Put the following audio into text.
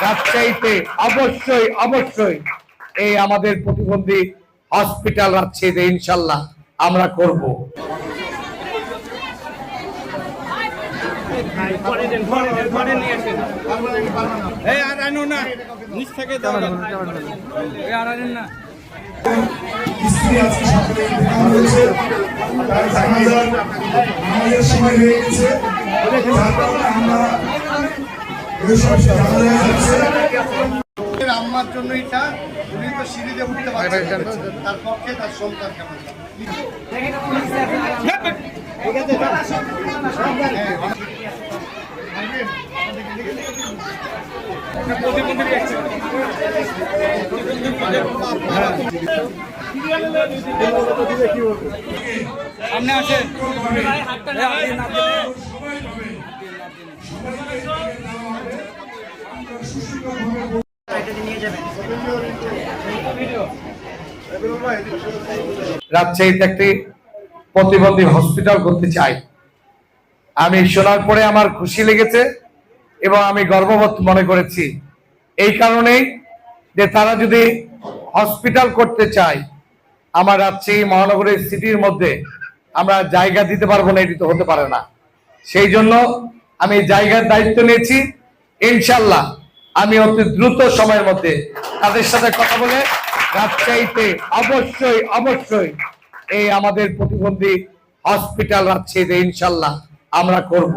রাজশাহীতে অবশ্যই অবশ্যই এই আমাদের প্রতিবন্ধী হসপিটাল রাজশাহীতে ইনশাল্লাহ আমরা করব। আম্মার জন্য এটা উনি তো সিঁড়িতে উঠতে পারছেন, তার পক্ষে তার সন্তান কেমন সামনে আসে রাজশাহীতে একটি প্রতিবন্ধী হসপিটাল করতে চাই। আমি শোনার পরে আমার খুশি লেগেছে এবং আমি গর্ববোধ মনে করেছি এই কারণেই যে তারা যদি হসপিটাল করতে চায় আমার রাজশাহী মহানগরের সিটির মধ্যে আমরা জায়গা দিতে পারবো না, এটি তো হতে পারে না। সেই জন্য আমি জায়গার দায়িত্ব নিয়েছি। ইনশাল্লাহ আমি অতি দ্রুত সময়ের মধ্যে তাদের সাথে কথা বলে রাজশাহীতে অবশ্যই অবশ্যই এই আমাদের প্রতিবন্ধী হসপিটাল রাজশাহীতে ইনশাল্লাহ আমরা করব।